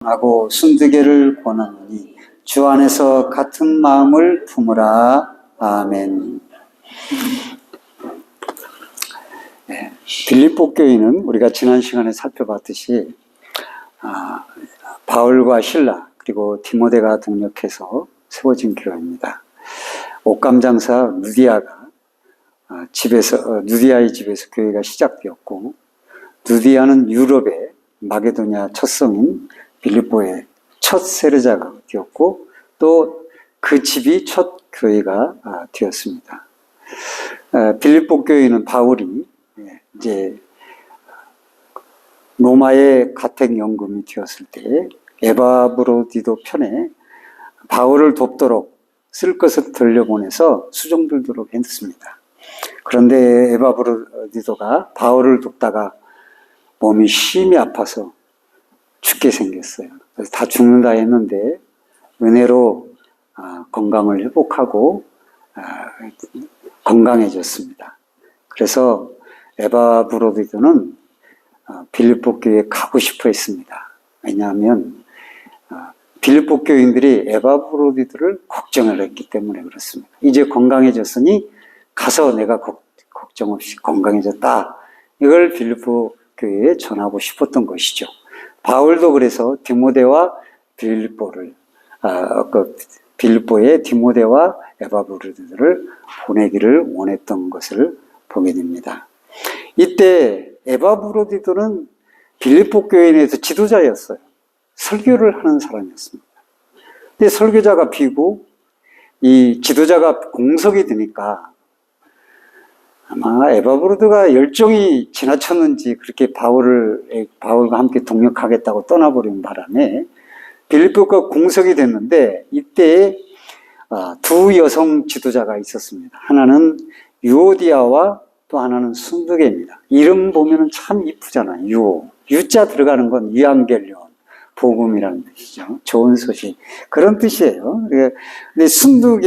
하고 순두개를 권하노니 주 안에서 같은 마음을 품으라. 아멘. 네, 빌립보 교회는 우리가 지난 시간에 살펴봤듯이 바울과 실라 그리고 디모데가 동력해서 세워진 교회입니다. 옷감 장사 누디아가 누디아의 집에서 교회가 시작되었고, 누디아는 유럽의 마게도냐 첫 성인 빌립보의 첫 세르자가 되었고, 또 그 집이 첫 교회가 되었습니다. 빌립보 교회는 바울이 이제 로마의 가택 연금이 되었을 때 에바브로디도 편에 바울을 돕도록 쓸 것을 돌려보내서 수종 들도록 했습니다. 그런데 에바브로디도가 바울을 돕다가 몸이 심히 아파서 죽게 생겼어요. 그래서 다 죽는다 했는데 은혜로 건강을 회복하고 건강해졌습니다. 그래서 에바브로디도는 빌립보 교회에 가고 싶어 했습니다. 왜냐하면 빌립보 교인들이 에바브로디도를 걱정을 했기 때문에 그렇습니다. 이제 건강해졌으니 가서 내가 걱정 없이 건강해졌다. 이걸 빌립보 교회에 전하고 싶었던 것이죠. 바울도 그래서 디모데와 빌립보에 디모데와 에바브로디도를 보내기를 원했던 것을 보게 됩니다. 이때 에바브로디도는 빌립보 교회에 대해서 지도자였어요. 설교를 하는 사람이었습니다. 근데 설교자가 비고 이 지도자가 공석이 되니까 아마 에바브로드가 열정이 지나쳤는지 그렇게 바울과 함께 동역하겠다고 떠나버린 바람에 빌립보가 공석이 됐는데, 이때 두 여성 지도자가 있었습니다. 하나는 유오디아와 또 하나는 순두개입니다. 이름 보면 참 이쁘잖아요. 유자 들어가는 건 유앙겔리온, 복음이라는 뜻이죠. 좋은 소식. 그런 뜻이에요. 근데 순두부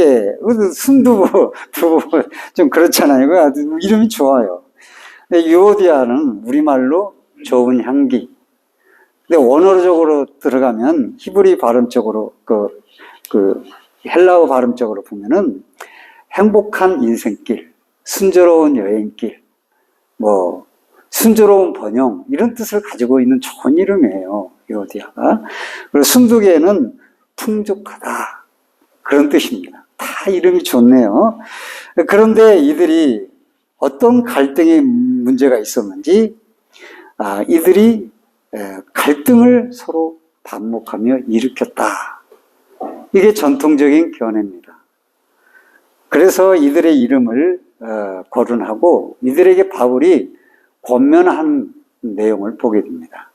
좀 그렇잖아요. 이름이 좋아요. 근데 유오디아는 우리말로 좋은 향기. 근데 원어적으로 들어가면 히브리 발음적으로 헬라어 발음적으로 보면은 행복한 인생길, 순조로운 여행길, 순조로운 번영, 이런 뜻을 가지고 있는 좋은 이름이에요, 유오디아가. 그리고 순두개는 풍족하다, 그런 뜻입니다. 다 이름이 좋네요. 그런데 이들이 어떤 갈등의 문제가 있었는지, 이들이 갈등을 서로 반목하며 일으켰다. 이게 전통적인 견해입니다. 그래서 이들의 이름을 거론하고 이들에게 바울이 권면한 내용을 보게 됩니다.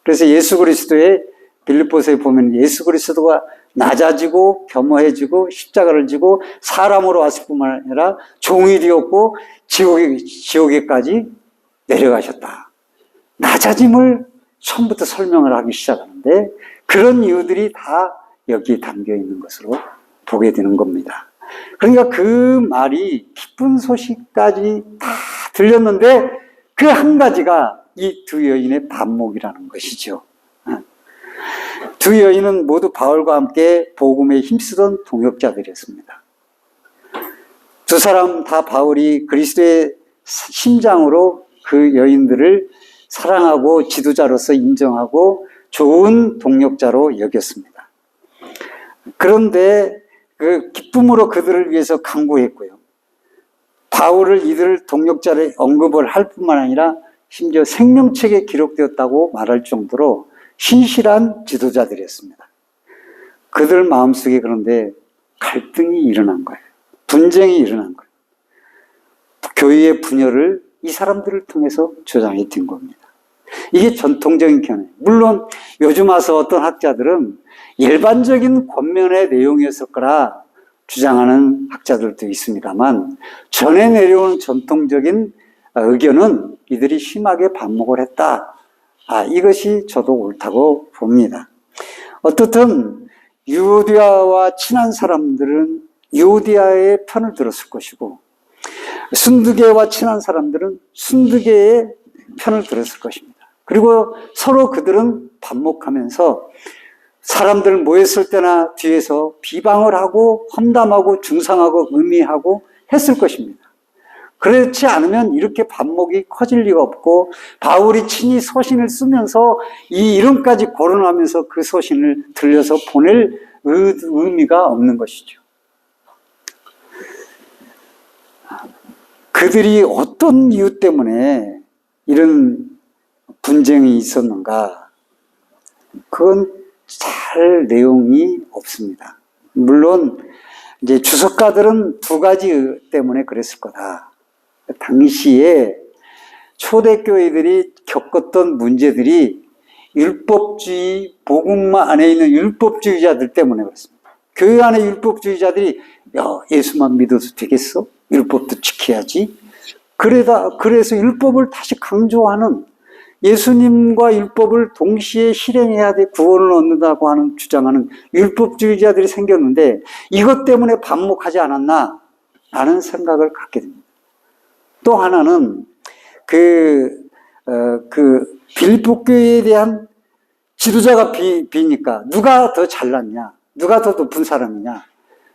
그래서 예수 그리스도의 빌립보서에 보면 예수 그리스도가 낮아지고 겸허해지고 십자가를 지고 사람으로 왔을 뿐만 아니라 종이 되었고 지옥에까지 내려가셨다. 낮아짐을 처음부터 설명을 하기 시작하는데, 그런 이유들이 다 여기에 담겨 있는 것으로 보게 되는 겁니다. 그러니까 그 말이 기쁜 소식까지 다 들렸는데 그 한 가지가 이 두 여인의 반목이라는 것이죠. 두 여인은 모두 바울과 함께 복음에 힘쓰던 동역자들이었습니다. 두 사람 다 바울이 그리스도의 심장으로 그 여인들을 사랑하고 지도자로서 인정하고 좋은 동역자로 여겼습니다. 그런데 그 기쁨으로 그들을 위해서 간구했고요. 바울을 이들 동역자를 언급을 할 뿐만 아니라 심지어 생명책에 기록되었다고 말할 정도로 신실한 지도자들이었습니다. 그들 마음속에 그런데 갈등이 일어난 거예요. 분쟁이 일어난 거예요. 교회의 분열을 이 사람들을 통해서 조장해 된 겁니다. 이게 전통적인 견해. 물론 요즘 와서 어떤 학자들은 일반적인 권면의 내용이었을 거라 주장하는 학자들도 있습니다만, 전에 내려오는 전통적인 의견은 이들이 심하게 반목을 했다. 이것이 저도 옳다고 봅니다. 어떻든 유오디아와 친한 사람들은 유오디아의 편을 들었을 것이고, 순두개와 친한 사람들은 순두개의 편을 들었을 것입니다. 그리고 서로 그들은 반목하면서 사람들 모였을 때나 뒤에서 비방을 하고 험담하고 중상하고 의미하고 했을 것입니다. 그렇지 않으면 이렇게 반목이 커질 리가 없고 바울이 친히 서신을 쓰면서 이 이름까지 거론하면서 그 서신을 들려서 보낼 의미가 없는 것이죠. 그들이 어떤 이유 때문에 이런 분쟁이 있었는가? 그건 잘 내용이 없습니다. 물론 이제 주석가들은 두 가지 때문에 그랬을 거다. 당시에 초대교회들이 겪었던 문제들이 율법주의, 복음만 안에 있는 율법주의자들 때문에 그렇습니다. 교회 안에 율법주의자들이 예수만 믿어도 되겠어? 율법도 지켜야지. 그래서 율법을 다시 강조하는, 예수님과 율법을 동시에 실행해야 돼 구원을 얻는다고 하는 주장하는 율법주의자들이 생겼는데 이것 때문에 반목하지 않았나 라는 생각을 갖게 됩니다. 또 하나는 빌립보 교회에 대한 지도자가 비니까 누가 더 잘났냐, 누가 더 높은 사람이냐,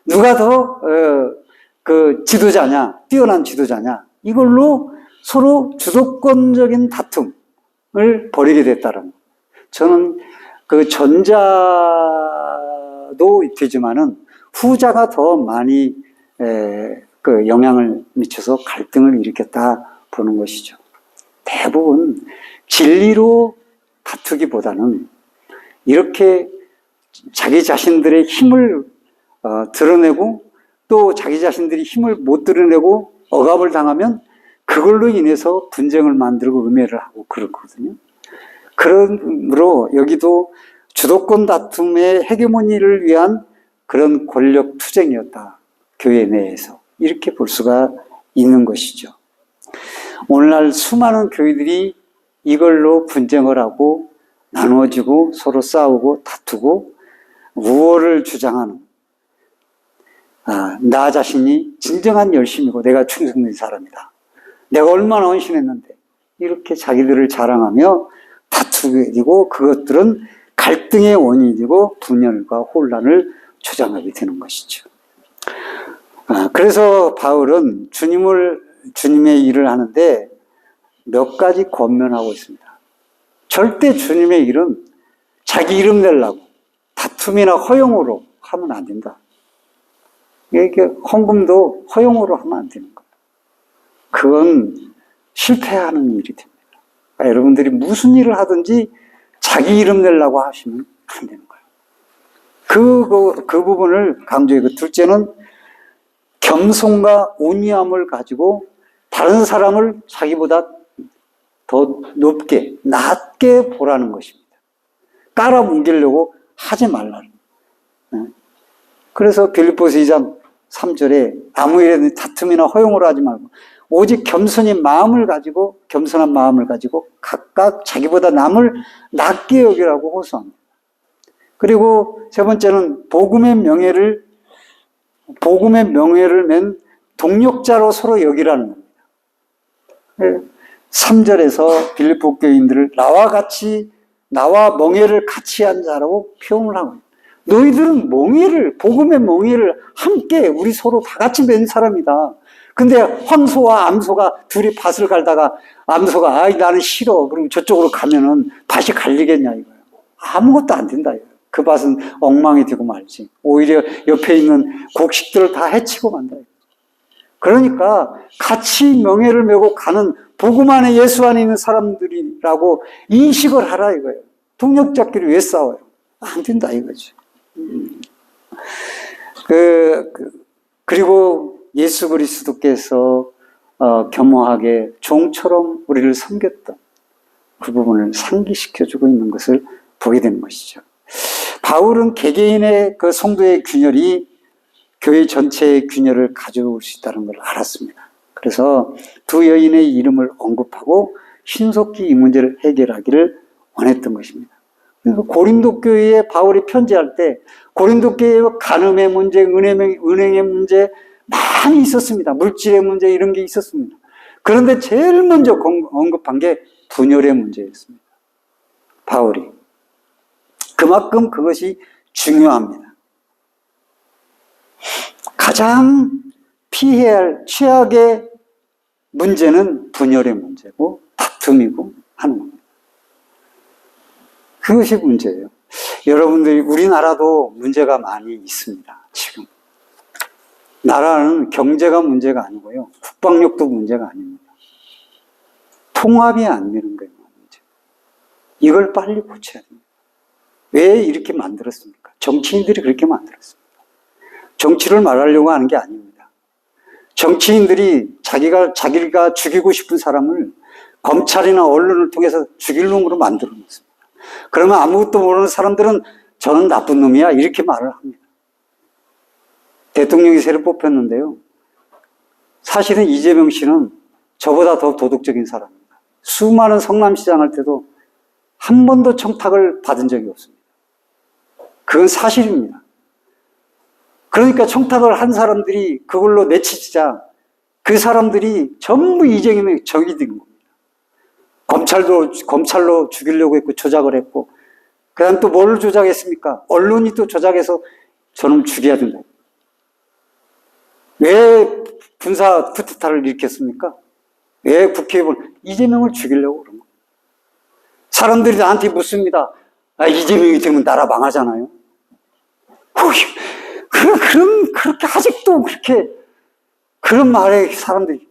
누가 더 지도자냐, 뛰어난 지도자냐, 이걸로 서로 주도권적인 다툼을 벌이게 됐다는. 저는 그 전자도 되지만은 후자가 더 많이 영향을 미쳐서 갈등을 일으켰다 보는 것이죠. 대부분 진리로 다투기보다는 이렇게 자기 자신들의 힘을 드러내고 또 자기 자신들이 힘을 못 드러내고 억압을 당하면 그걸로 인해서 분쟁을 만들고 음해를 하고 그렇거든요. 그러므로 여기도 주도권 다툼의 헤게모니를 위한 그런 권력 투쟁이었다. 교회 내에서. 이렇게 볼 수가 있는 것이죠. 오늘날 수많은 교회들이 이걸로 분쟁을 하고 나누어지고 서로 싸우고 다투고 우월을 주장하는, 나 자신이 진정한 열심이고 내가 충성된 사람이다. 내가 얼마나 헌신했는데, 이렇게 자기들을 자랑하며 다투게 되고 그것들은 갈등의 원인이 되고 분열과 혼란을 조장하게 되는 것이죠. 그래서 바울은 주님의 일을 하는데 몇 가지 권면하고 있습니다. 절대 주님의 일은 자기 이름 내려고 다툼이나 허용으로 하면 안 된다. 이게 헌금도 허용으로 하면 안 되는 거예요. 그건 실패하는 일이 됩니다. 그러니까 여러분들이 무슨 일을 하든지 자기 이름 내려고 하시면 안 되는 거예요. 그 부분을 강조해요. 둘째는 겸손과 온유함을 가지고 다른 사람을 자기보다 더 높게, 낮게 보라는 것입니다. 깔아뭉개려고 하지 말라는. 그래서 빌립보서 2장 3절에 아무 일에든 다툼이나 허용으로 하지 말고 오직 겸손한 마음을 가지고 각각 자기보다 남을 낮게 여기라고 호소합니다. 그리고 세 번째는 복음의 명예를 맨 동력자로 서로 여기라는 겁니다. 3절에서 빌립보 교인들을 나와 멍에를 같이 한 자라고 표현을 하고 있습니다. 너희들은 복음의 멍에를 함께 우리 서로 다 같이 맨 사람이다. 근데 황소와 암소가 둘이 밭을 갈다가 암소가 나는 싫어. 그럼 저쪽으로 가면은 밭이 갈리겠냐 이거예요. 아무것도 안 된다 이거예요. 그 밭은 엉망이 되고 말지. 오히려 옆에 있는 곡식들을 다 해치고 만다. 그러니까 같이 명예를 메고 가는 복음 안에 예수 안에 있는 사람들이라고 인식을 하라 이거예요. 동력자끼리 왜 싸워요? 안 된다 이거죠. 그리고 예수 그리스도께서 겸허하게 종처럼 우리를 섬겼던 그 부분을 상기시켜주고 있는 것을 보게 되는 것이죠. 바울은 개개인의 그 성도의 균열이 교회 전체의 균열을 가져올 수 있다는 걸 알았습니다. 그래서 두 여인의 이름을 언급하고 신속히 이 문제를 해결하기를 원했던 것입니다. 그래서 고린도 교회에 바울이 편지할 때 고린도 교회의 간음의 문제, 은행의 문제 많이 있었습니다. 물질의 문제 이런 게 있었습니다. 그런데 제일 먼저 언급한 게 분열의 문제였습니다. 바울이. 그만큼 그것이 중요합니다. 가장 피해야 할 최악의 문제는 분열의 문제고 다툼이고 하는 겁니다. 그것이 문제예요. 여러분들이 우리나라도 문제가 많이 있습니다. 지금 나라는 경제가 문제가 아니고요, 국방력도 문제가 아닙니다. 통합이 안 되는 거예요. 문제. 이걸 빨리 고쳐야 됩니다. 왜 이렇게 만들었습니까? 정치인들이 그렇게 만들었습니다. 정치를 말하려고 하는 게 아닙니다. 정치인들이 자기가 죽이고 싶은 사람을 검찰이나 언론을 통해서 죽일 놈으로 만들어 놓습니다. 그러면 아무것도 모르는 사람들은 저는 나쁜 놈이야 이렇게 말을 합니다. 대통령이 새로 뽑혔는데요, 사실은 이재명 씨는 저보다 더 도덕적인 사람입니다. 수많은 성남시장 할 때도 한 번도 청탁을 받은 적이 없습니다. 그건 사실입니다. 그러니까 청탁을 한 사람들이 그걸로 내치자 그 사람들이 전부 이재명의 적이 된 겁니다. 검찰로 죽이려고 했고 조작을 했고, 그 다음 또 뭘 조작했습니까? 언론이 또 조작해서 저놈 죽여야 된다. 왜 군사 쿠데타를 일으켰습니까? 왜 국회의원 이재명을 죽이려고 그런 거예요. 사람들이 나한테 묻습니다. 이재명이 되면 나라 망하잖아요. 그렇게 아직도 그렇게 그런 말에 사람들이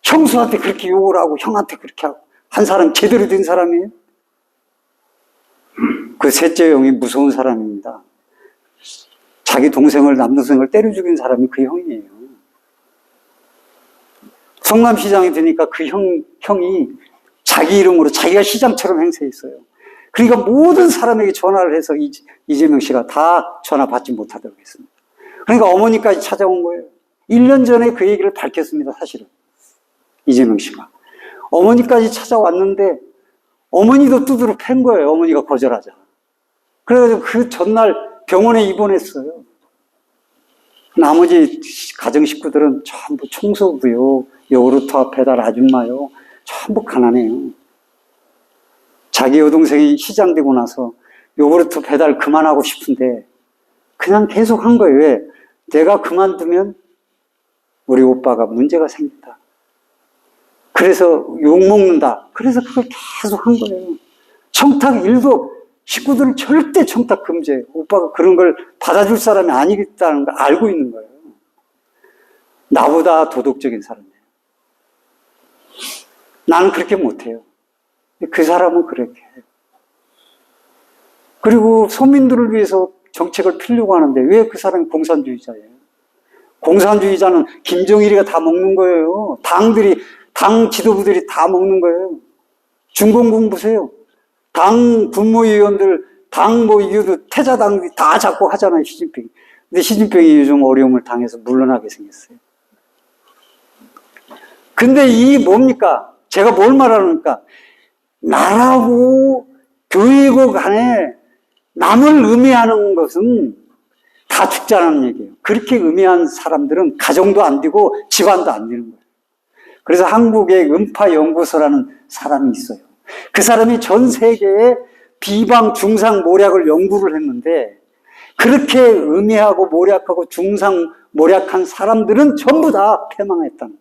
형수한테 그렇게 욕을 하고 형한테 그렇게 하고 한 사람 제대로 된 사람이에요? 그 셋째 형이 무서운 사람입니다. 자기 남동생을 때려 죽인 사람이 그 형이에요. 성남시장이 되니까 그 형이 자기 이름으로 자기가 시장처럼 행세했어요. 그러니까 모든 사람에게 전화를 해서 이재명 씨가 다 전화 받지 못하도록 했습니다. 그러니까 어머니까지 찾아온 거예요. 1년 전에 그 얘기를 밝혔습니다, 사실은. 이재명 씨가. 어머니까지 찾아왔는데 어머니도 두드러 팬 거예요. 어머니가 거절하자. 그래가지고 그 전날 병원에 입원했어요. 나머지 가정 식구들은 전부 청소부요, 요구르트 배달 아줌마요, 전부 가난해요. 자기 여동생이 시장되고 나서 요구르트 배달 그만하고 싶은데 그냥 계속 한 거예요. 왜? 내가 그만두면 우리 오빠가 문제가 생긴다. 그래서 욕먹는다. 그래서 그걸 계속 한 거예요. 청탁 일도 식구들은 절대 청탁 금지해요. 오빠가 그런 걸 받아줄 사람이 아니겠다는 걸 알고 있는 거예요. 나보다 도덕적인 사람이에요. 나는 그렇게 못해요. 그 사람은 그렇게 해요. 그리고 소민들을 위해서 정책을 펴려고 하는데 왜 그 사람이 공산주의자예요? 공산주의자는 김정일이가 다 먹는 거예요. 당 지도부들이 다 먹는 거예요. 중공공 보세요. 당 분모위원들, 이유도 태자당이 다 잡고 하잖아요, 시진핑. 근데 시진핑이 요즘 어려움을 당해서 물러나게 생겼어요. 근데 이 뭡니까? 제가 뭘 말하는가? 나라고 교회고 간에 남을 음해하는 것은 다 죽자는 얘기예요. 그렇게 음해한 사람들은 가정도 안 되고 집안도 안 되는 거예요. 그래서 한국의 음파연구소라는 사람이 있어요. 그 사람이 전 세계에 비방, 중상, 모략을 연구를 했는데 그렇게 음해하고 모략하고 중상, 모략한 사람들은 전부 다 패망했다는 거예요.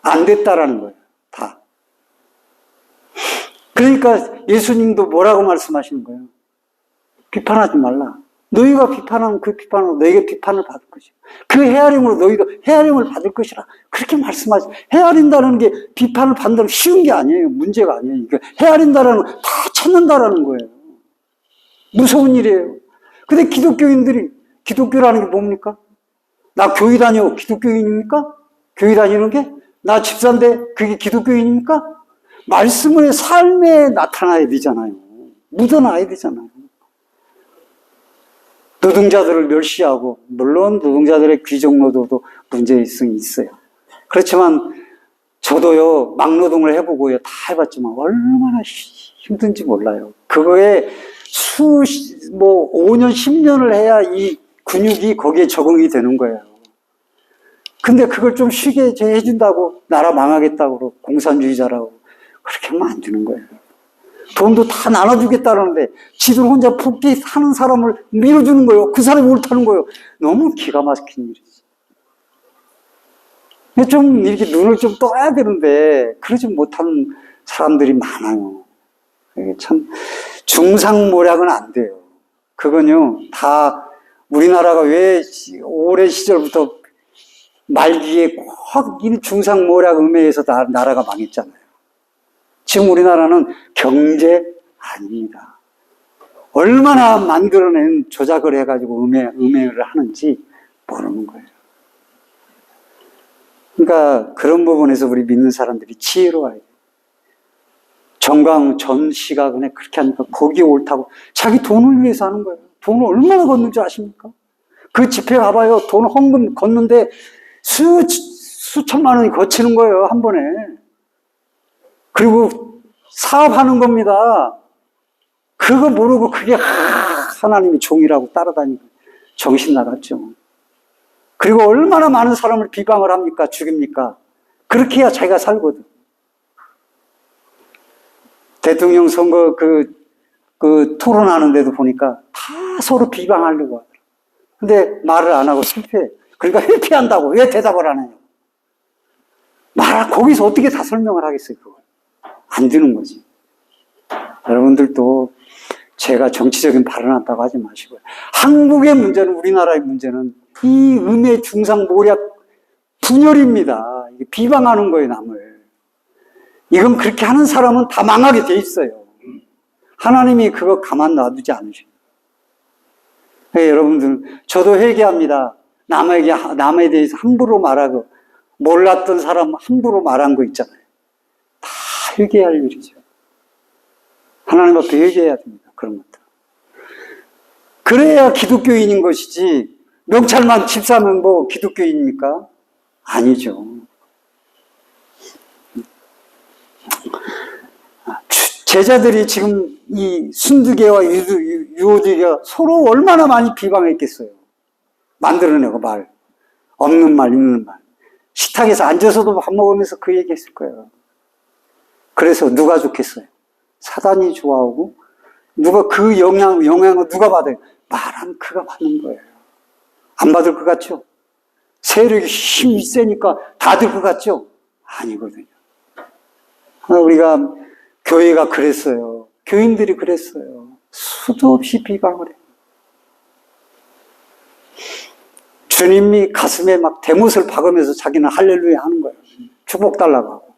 안 됐다라는 거예요. 다. 그러니까 예수님도 뭐라고 말씀하시는 거예요? 비판하지 말라. 너희가 비판하면 그 비판으로 너에게 비판을 받을 것이야. 그 헤아림으로 너희도 헤아림을 받을 것이라. 그렇게 말씀하지. 헤아린다는 게 비판을 받는다는 쉬운 게 아니에요. 문제가 아니에요. 그러니까 헤아린다라는 건 다 찾는다라는 거예요. 무서운 일이에요. 근데 기독교라는 게 뭡니까? 나 교회 다녀. 기독교인입니까? 교회 다니는 게? 나 집사인데 그게 기독교인입니까? 말씀의 삶에 나타나야 되잖아요. 묻어나야 되잖아요. 노동자들을 멸시하고, 물론 노동자들의 귀족노동도 문제성이 있어요. 그렇지만 저도요, 막노동을 해보고요, 다 해봤지만 얼마나 힘든지 몰라요. 그거에 5년, 10년을 해야 이 근육이 거기에 적응이 되는 거예요. 근데 그걸 좀 쉬게 해준다고 나라 망하겠다고 그러고 공산주의자라고 그렇게 하면 안 되는 거예요. 돈도 다 나눠주겠다는데 지들 혼자 복귀 사는 사람을 밀어주는 거예요. 그 사람이 옳다는 거예요. 너무 기가 막힌 일이지. 좀 이렇게 눈을 좀 떠야 되는데 그러지 못하는 사람들이 많아요. 이게 참 중상모략은 안 돼요. 그건요 다 우리나라가 왜 오랜 시절부터 말기에 확 중상모략 음해에서 나라가 망했잖아요. 지금 우리나라는 경제 아닙니다. 얼마나 만들어낸 조작을 해가지고 음해를 하는지 모르는 거예요. 그러니까 그런 부분에서 우리 믿는 사람들이 지혜로워야 돼요. 정광 전 씨가 그냥 그렇게 하니까 거기에 옳다고 자기 돈을 위해서 하는 거예요. 돈을 얼마나 걷는 줄 아십니까? 그 집회 가봐요. 돈 헌금 걷는데 수천만 원이 거치는 거예요. 한 번에. 그리고 사업하는 겁니다. 그거 모르고 그게 하나님의 종이라고 따라다니고 정신 나갔죠. 그리고 얼마나 많은 사람을 비방을 합니까? 죽입니까? 그렇게 해야 자기가 살거든. 대통령 선거 그 토론하는데도 보니까 다 서로 비방하려고 하더라. 근데 말을 안 하고 실패해. 그러니까 회피한다고. 왜 대답을 안 해요? 거기서 어떻게 다 설명을 하겠어요, 그걸. 안 되는 거지. 여러분들도 제가 정치적인 발언한다고 하지 마시고요. 한국의 문제는, 우리나라의 문제는 이 음해 중상모략 분열입니다. 비방하는 거예요, 남을. 이건 그렇게 하는 사람은 다 망하게 돼 있어요. 하나님이 그거 가만 놔두지 않으셔요. 네, 여러분들, 저도 회개합니다. 남에 대해서 함부로 말하고, 몰랐던 사람 함부로 말한 거 있잖아요. 다 회개할 일이죠. 하나님 앞에 회개해야 됩니다. 그런 것들. 그래야 기독교인인 것이지, 명찰만 집사면 뭐 기독교인입니까? 아니죠. 제자들이 지금 이 순두개와 유오디가 서로 얼마나 많이 비방했겠어요. 만들어내고 말. 없는 말, 있는 말. 식탁에서 앉아서도 밥 먹으면서 그 얘기 했을 거예요. 그래서 누가 좋겠어요? 사단이 좋아하고, 누가 그 영향을 누가 받아요? 말하면 그가 받는 거예요. 안 받을 것 같죠? 세력이 힘이 세니까 다들 것 같죠? 아니거든요. 우리가 교회가 그랬어요. 교인들이 그랬어요. 수도 없이 비방을 해요. 주님이 가슴에 막 대못을 박으면서 자기는 할렐루야 하는 거예요. 축복 달라고 하고.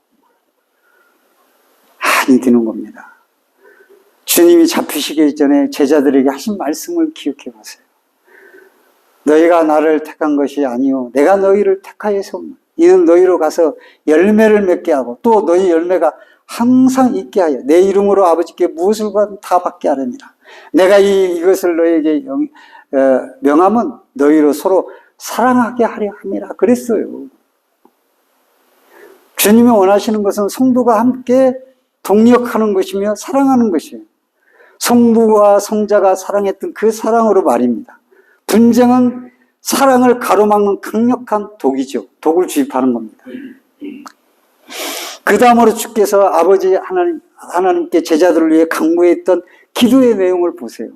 아니 되는 겁니다. 주님이 잡히시기 전에 제자들에게 하신 말씀을 기억해 보세요. 너희가 나를 택한 것이 아니요 내가 너희를 택하여서 이는 너희로 가서 열매를 맺게 하고 또 너희 열매가 항상 있게 하여 내 이름으로 아버지께 무엇을 받든 다 받게 하려니라. 내가 이것을 너희에게 명함은 너희로 서로 사랑하게 하려 함이라 그랬어요. 주님이 원하시는 것은 성도가 함께 동력하는 것이며 사랑하는 것이에요. 성부와 성자가 사랑했던 그 사랑으로 말입니다. 분쟁은 사랑을 가로막는 강력한 독이죠. 독을 주입하는 겁니다. 그 다음으로 주께서 아버지 하나님께 제자들을 위해 강구했던 기도의 내용을 보세요.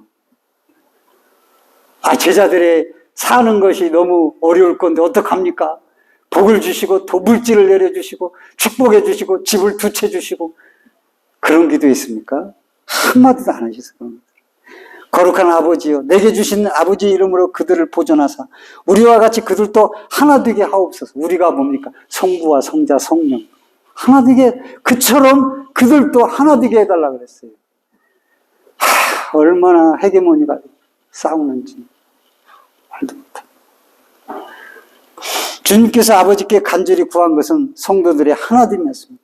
제자들의 사는 것이 너무 어려울 건데 어떡합니까? 복을 주시고 또 물질을 내려주시고 축복해 주시고 집을 두 채 주시고 그런 기도 있습니까? 한마디도 안 하셨어요. 거룩한 아버지요 내게 주신 아버지 이름으로 그들을 보존하사 우리와 같이 그들도 하나 되게 하옵소서. 우리가 뭡니까? 성부와 성자 성령 하나 되게 그처럼 그들도 하나 되게 해달라고 그랬어요. 얼마나 헤게모니가 싸우는지 말도 못합니다. 주님께서 아버지께 간절히 구한 것은 성도들의 하나됨이었습니다.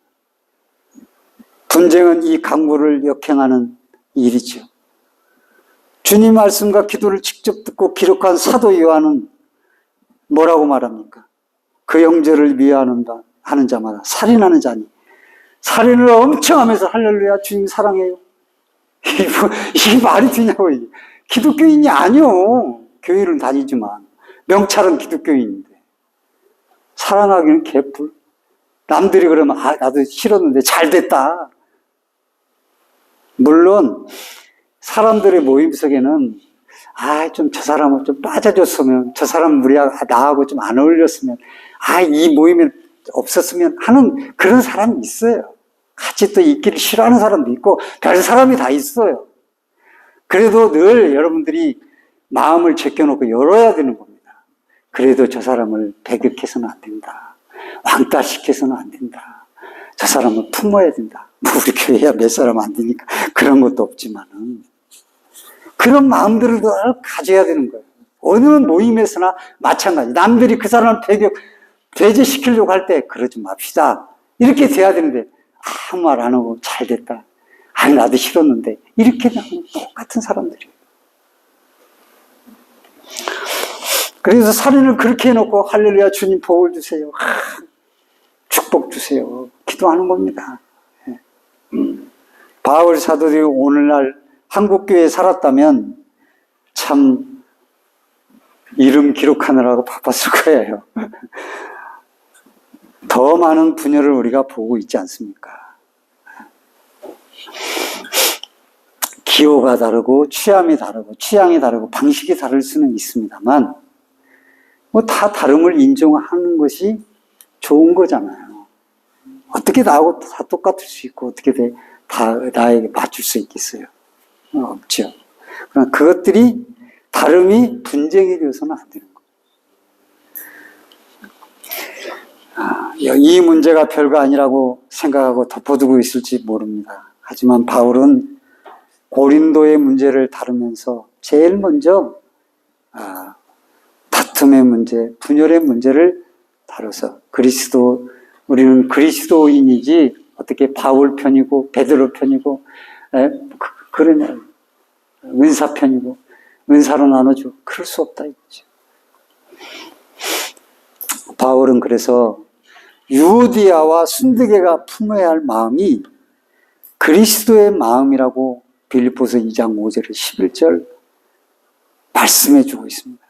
분쟁은 이 강구를 역행하는 일이죠. 주님 말씀과 기도를 직접 듣고 기록한 사도 요한은 뭐라고 말합니까? 그 형제를 미워하는다 하는 자마다 살인하는 자니 살인을 엄청 하면서 할렐루야 주님 사랑해요. 이게 말이 되냐고. 기독교인이 아니요. 교회를 다니지만 명찰은 기독교인인데 사랑하기는 개뿔. 남들이 그러면 나도 싫었는데 잘 됐다. 물론 사람들의 모임 속에는 좀 저 사람은 좀 빠져줬으면, 저 사람 나하고 좀 안 어울렸으면, 이 모임에 없었으면 하는 그런 사람이 있어요. 같이 또 있기를 싫어하는 사람도 있고 별 사람이 다 있어요. 그래도 늘 여러분들이 마음을 제껴놓고 열어야 되는 겁니다. 그래도 저 사람을 배격해서는 안 된다. 왕따시켜서는 안 된다. 저 사람을 품어야 된다. 우리 교회야 몇 사람 안 되니까 그런 것도 없지만은 그런 마음들을 가져야 되는 거예요. 어느 모임에서나 마찬가지. 남들이 그 사람을 배제시키려고 할 때 그러지 맙시다. 이렇게 돼야 되는데 아무 말 안 하고 잘 됐다. 나도 싫었는데 이렇게 하면 똑같은 사람들이에요. 그래서 살인을 그렇게 해놓고 할렐루야 주님 복을 주세요. 축복 주세요. 기도하는 겁니다. 바울 사도들이 오늘날 한국교회에 살았다면 참 이름 기록하느라고 바빴을 거예요. 더 많은 분열을 우리가 보고 있지 않습니까? 기호가 다르고 취향이 다르고 방식이 다를 수는 있습니다만 다 다름을 인정하는 것이 좋은 거잖아요. 어떻게 나하고 다 똑같을 수 있고 어떻게 다 나에게 맞출 수 있겠어요? 없죠. 그러나 그것들이 다름이 분쟁이 되어서는 안 되는 거예요. 이 문제가 별거 아니라고 생각하고 덮어두고 있을지 모릅니다. 하지만 바울은 고린도의 문제를 다루면서 제일 먼저 다툼의 문제, 분열의 문제를 다뤄서 우리는 그리스도인이지 어떻게 바울 편이고 베드로 편이고 그러냐, 은사 편이고 은사로 나눠주고 그럴 수 없다 이거죠. 바울은 그래서 유오디아와 순드게가 품어야 할 마음이 그리스도의 마음이라고 빌립보서 2장 5절 11절 말씀해 주고 있습니다.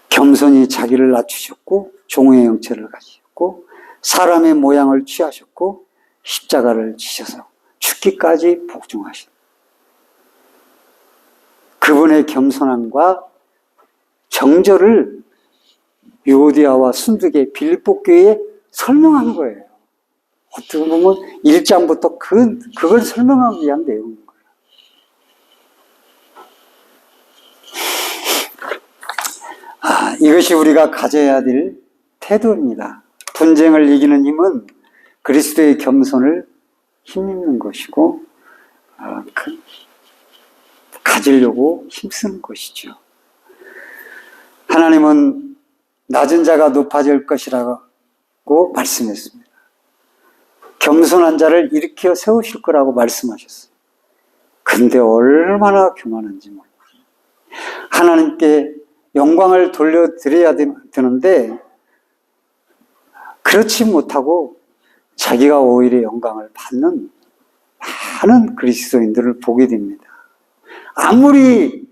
겸손히 자기를 낮추셨고 종의 형체를 가지셨고 사람의 모양을 취하셨고 십자가를 지셔서 죽기까지 복종하신 그분의 겸손함과 정절을 유오디아와 순두계 빌립보 교회에 설명한 거예요. 어떻게 보면 1장부터 그걸 설명하기 위한 내용인 거예요. 이것이 우리가 가져야 될 태도입니다. 분쟁을 이기는 힘은 그리스도의 겸손을 힘입는 것이고 가지려고 힘쓰는 것이죠. 하나님은 낮은 자가 높아질 것이라고 말씀했습니다. 겸손한 자를 일으켜 세우실 거라고 말씀하셨어요. 근데 얼마나 교만한지 몰라요. 하나님께 영광을 돌려드려야 되는데 그렇지 못하고 자기가 오히려 영광을 받는 많은 그리스도인들을 보게 됩니다. 아무리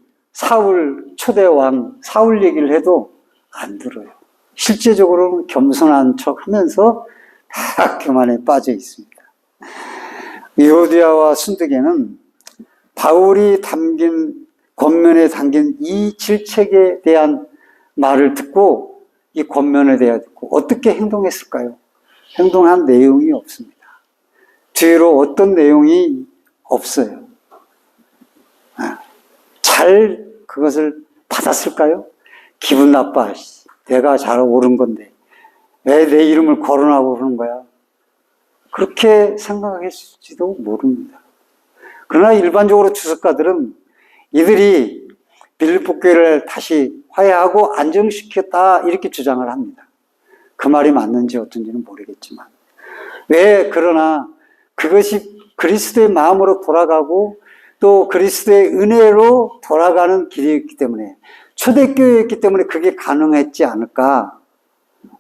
초대왕 사울 얘기를 해도 안 들어요. 실제적으로는 겸손한 척 하면서 다 교만에 빠져 있습니다. 유오디아와 순두계는 바울이 권면에 담긴 이 질책에 대한 말을 듣고 이 권면에 대해 듣고 어떻게 행동했을까요? 행동한 내용이 없습니다. 뒤로 어떤 내용이 없어요. 잘 그것을 받았을까요? 기분 나빠. 내가 잘 옳은 건데 왜 내 이름을 거론하고 그러는 거야? 그렇게 생각했을지도 모릅니다. 그러나 일반적으로 주석가들은 이들이 빌립보 교회를 다시 화해하고 안정시켰다 이렇게 주장을 합니다. 그 말이 맞는지 어쩐지는 모르겠지만 그러나 그것이 그리스도의 마음으로 돌아가고 또 그리스도의 은혜로 돌아가는 길이었기 때문에 초대교회였기 때문에 그게 가능했지 않을까.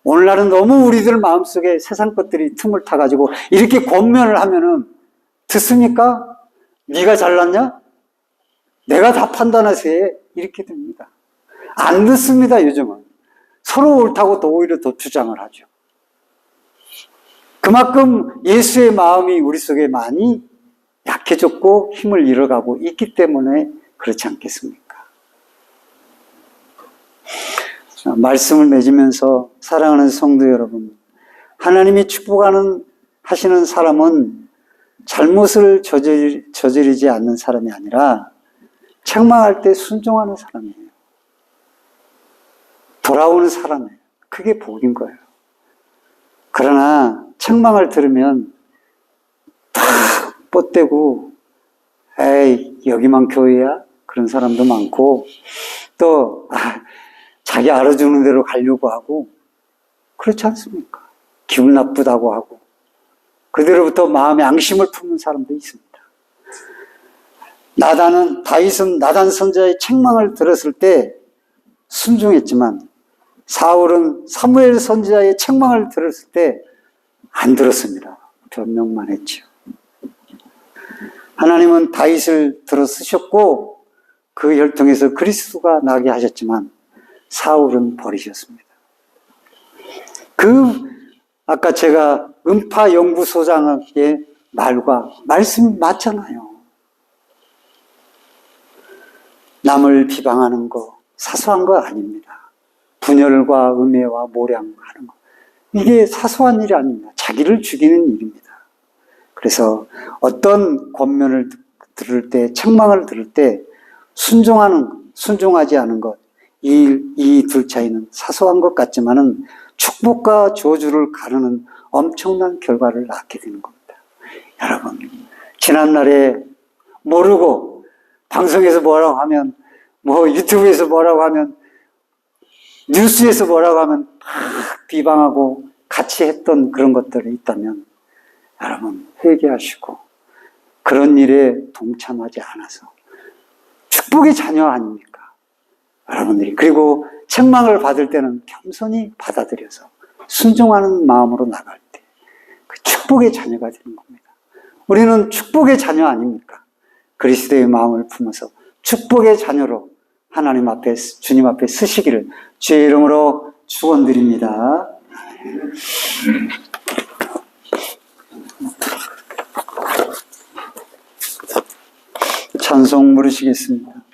오늘날은 너무 우리들 마음속에 세상 것들이 틈을 타가지고 이렇게 권면을 하면은 듣습니까? 네가 잘났냐? 내가 다 판단해서 해. 이렇게 됩니다. 안 듣습니다, 요즘은. 서로 옳다고 또 오히려 더 주장을 하죠. 그만큼 예수의 마음이 우리 속에 많이 약해졌고 힘을 잃어가고 있기 때문에 그렇지 않겠습니까? 말씀을 맺으면서 사랑하는 성도 여러분, 하나님이 하시는 사람은 잘못을 저지르지 않는 사람이 아니라 책망할 때 순종하는 사람이에요. 돌아오는 사람이에요. 그게 복인 거예요. 그러나 책망을 들으면 다 뻗대고 에이 여기만 교회야? 그런 사람도 많고 또 자기 알아주는 대로 가려고 하고 그렇지 않습니까? 기분 나쁘다고 하고 그대로부터 마음에 앙심을 품는 사람도 있습니다. 다윗은 나단 선지자의 책망을 들었을 때 순종했지만 사울은 사무엘 선지자의 책망을 들었을 때 안 들었습니다. 변명만 했죠. 하나님은 다윗을 들어 쓰셨고 그 혈통에서 그리스도가 나게 하셨지만 사울은 버리셨습니다. 아까 제가 음파 연구소장의 말과 말씀이 맞잖아요. 남을 비방하는 거 사소한 거 아닙니다. 분열과 음해와 모량하는 거 이게 사소한 일이 아닙니다. 자기를 죽이는 일입니다. 그래서 어떤 권면을 들을 때 책망을 들을 때 순종하지 않은 것 이 둘 차이는 사소한 것 같지만은 축복과 저주를 가르는 엄청난 결과를 낳게 되는 겁니다. 여러분, 지난날에 모르고 방송에서 뭐라고 하면 유튜브에서 뭐라고 하면 뉴스에서 뭐라고 하면 비방하고 같이 했던 그런 것들이 있다면 여러분 회개하시고 그런 일에 동참하지 않아서 축복의 자녀 아닙니까? 여러분들이 그리고 책망을 받을 때는 겸손히 받아들여서 순종하는 마음으로 나갈 때 그 축복의 자녀가 되는 겁니다. 우리는 축복의 자녀 아닙니까? 그리스도의 마음을 품어서 축복의 자녀로 하나님 앞에 주님 앞에 서시기를 주의 이름으로 축원드립니다. 찬송 부르시겠습니다.